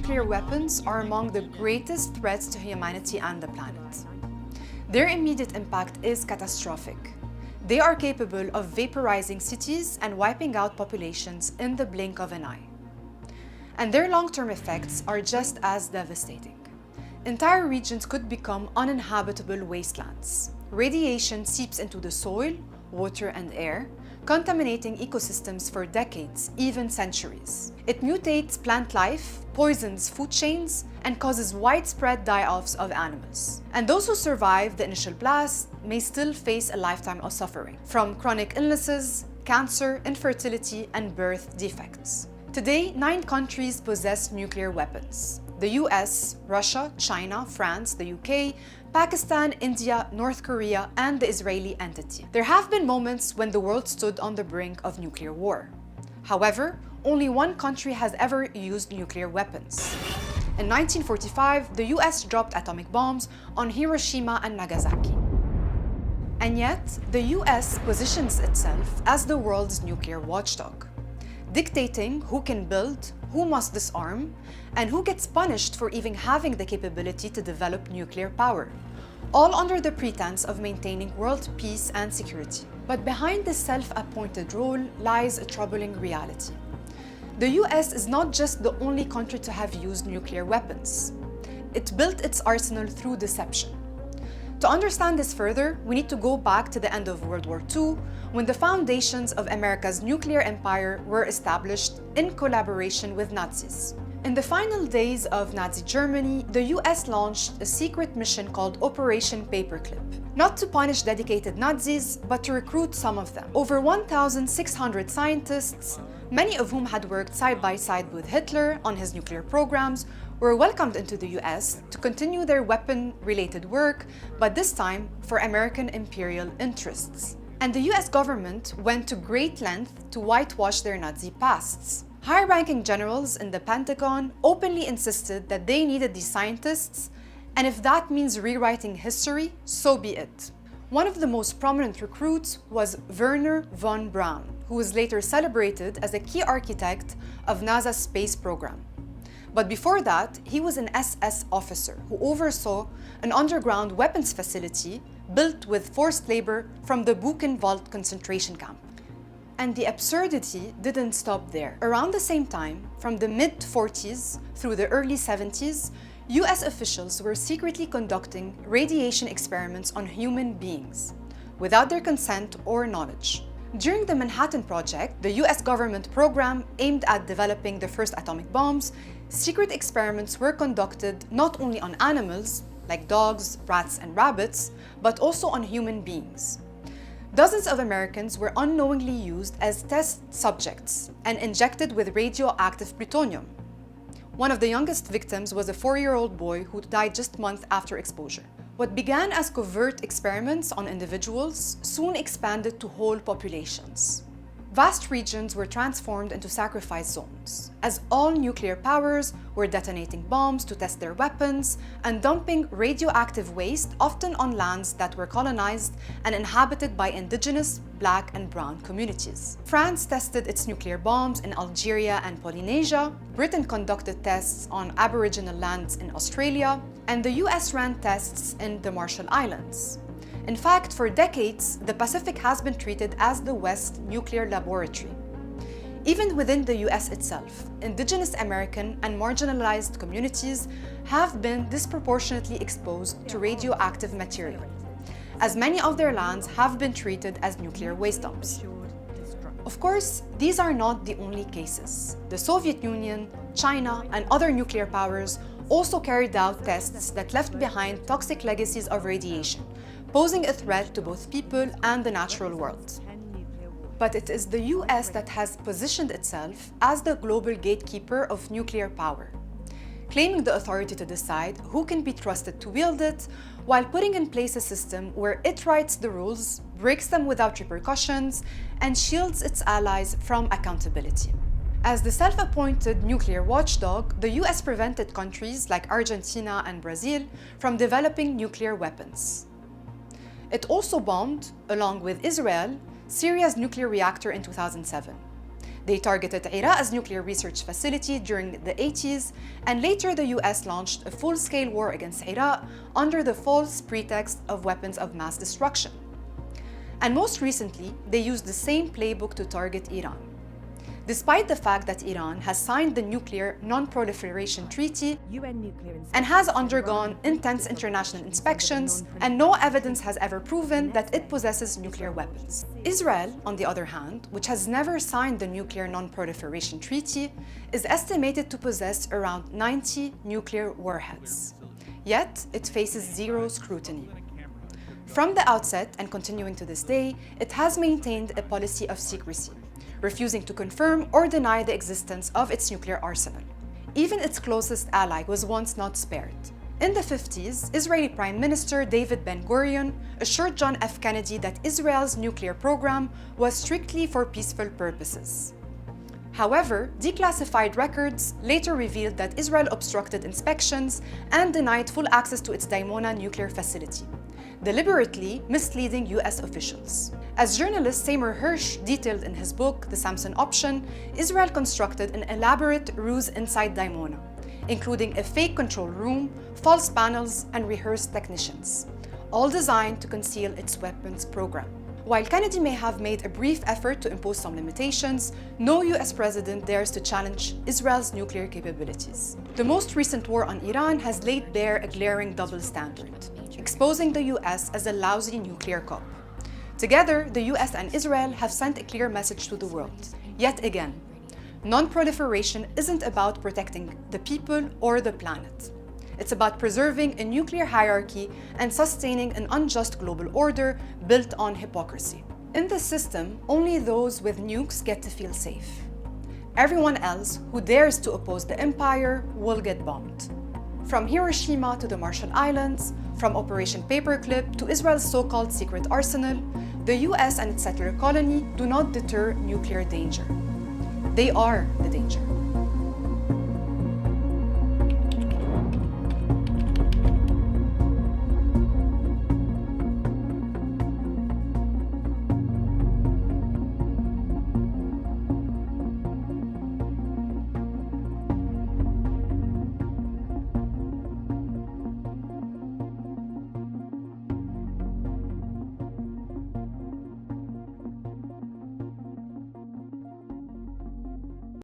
nuclear weapons are among the greatest threats to humanity and the planet. Their immediate impact is catastrophic. They are capable of vaporizing cities and wiping out populations in the blink of an eye. And their long-term effects are just as devastating. Entire regions could become uninhabitable wastelands. Radiation seeps into the soil, water, and air, contaminating ecosystems for decades, even centuries. It mutates plant life, poisons food chains, and causes widespread die-offs of animals. And those who survive the initial blast may still face a lifetime of suffering, from chronic illnesses, cancer, infertility, and birth defects. Today, 9 countries possess nuclear weapons: the US, Russia, China, France, the UK, Pakistan, India, North Korea, and the Israeli entity. There have been moments when the world stood on the brink of nuclear war. However, only one country has ever used nuclear weapons. In 1945, the US dropped atomic bombs on Hiroshima and Nagasaki. And yet, the US positions itself as the world's nuclear watchdog, dictating who can build, who must disarm, and who gets punished for even having the capability to develop nuclear power, all under the pretense of maintaining world peace and security. But behind this self-appointed role lies a troubling reality. The US is not just the only country to have used nuclear weapons. It built its arsenal through deception. To understand this further, we need to go back to the end of World War II, when the foundations of America's nuclear empire were established in collaboration with Nazis. In the final days of Nazi Germany, the US launched a secret mission called Operation Paperclip, not to punish dedicated Nazis, but to recruit some of them. Over 1,600 scientists, many of whom had worked side by side with Hitler on his nuclear programs, were welcomed into the US to continue their weapon-related work, but this time for American imperial interests. And the US government went to great length to whitewash their Nazi pasts. High-ranking generals in the Pentagon openly insisted that they needed these scientists, and if that means rewriting history, so be it. One of the most prominent recruits was Wernher von Braun, who was later celebrated as a key architect of NASA's space program. But before that, he was an SS officer who oversaw an underground weapons facility built with forced labor from the Buchenwald concentration camp. And the absurdity didn't stop there. Around the same time, from the mid-40s through the early 70s, US officials were secretly conducting radiation experiments on human beings, without their consent or knowledge. During the Manhattan Project, the US government program aimed at developing the first atomic bombs, secret experiments were conducted not only on animals, like dogs, rats, and rabbits, but also on human beings. Dozens of Americans were unknowingly used as test subjects and injected with radioactive plutonium. One of the youngest victims was a 4-year-old boy who died just months after exposure. What began as covert experiments on individuals soon expanded to whole populations. Vast regions were transformed into sacrifice zones, as all nuclear powers were detonating bombs to test their weapons and dumping radioactive waste, often on lands that were colonized and inhabited by indigenous, Black, and brown communities. France tested its nuclear bombs in Algeria and Polynesia, Britain conducted tests on Aboriginal lands in Australia, and the US ran tests in the Marshall Islands. In fact, for decades, the Pacific has been treated as the West nuclear laboratory. Even within the US itself, indigenous American and marginalized communities have been disproportionately exposed to radioactive material, as many of their lands have been treated as nuclear waste dumps. Of course, these are not the only cases. The Soviet Union, China, and other nuclear powers also carried out tests that left behind toxic legacies of radiation, posing a threat to both people and the natural world. But it is the US that has positioned itself as the global gatekeeper of nuclear power, claiming the authority to decide who can be trusted to wield it, while putting in place a system where it writes the rules, breaks them without repercussions, and shields its allies from accountability. As the self-appointed nuclear watchdog, the US prevented countries like Argentina and Brazil from developing nuclear weapons. It also bombed, along with Israel, Syria's nuclear reactor in 2007. They targeted Iraq's nuclear research facility during the 80s, and later the US launched a full-scale war against Iraq under the false pretext of weapons of mass destruction. And most recently, they used the same playbook to target Iran. Despite the fact that Iran has signed the Nuclear Non-Proliferation Treaty and has undergone intense international inspections, and no evidence has ever proven that it possesses nuclear weapons. Israel, on the other hand, which has never signed the Nuclear Non-Proliferation Treaty, is estimated to possess around 90 nuclear warheads. Yet, it faces zero scrutiny. From the outset, and continuing to this day, it has maintained a policy of secrecy, refusing to confirm or deny the existence of its nuclear arsenal. Even its closest ally was once not spared. In the 50s, Israeli Prime Minister David Ben-Gurion assured John F. Kennedy that Israel's nuclear program was strictly for peaceful purposes. However, declassified records later revealed that Israel obstructed inspections and denied full access to its Dimona nuclear facility, deliberately misleading US officials. As journalist Seymour Hersh detailed in his book, The Samson Option, Israel constructed an elaborate ruse inside Dimona, including a fake control room, false panels, and rehearsed technicians, all designed to conceal its weapons program. While Kennedy may have made a brief effort to impose some limitations, no US president dares to challenge Israel's nuclear capabilities. The most recent war on Iran has laid bare a glaring double standard, exposing the US as a lousy nuclear cop. Together, the US and Israel have sent a clear message to the world. Yet again, non-proliferation isn't about protecting the people or the planet. It's about preserving a nuclear hierarchy and sustaining an unjust global order built on hypocrisy. In this system, only those with nukes get to feel safe. Everyone else who dares to oppose the empire will get bombed. From Hiroshima to the Marshall Islands, from Operation Paperclip to Israel's so-called secret arsenal, the US and its settler colony do not deter nuclear danger. They are the danger.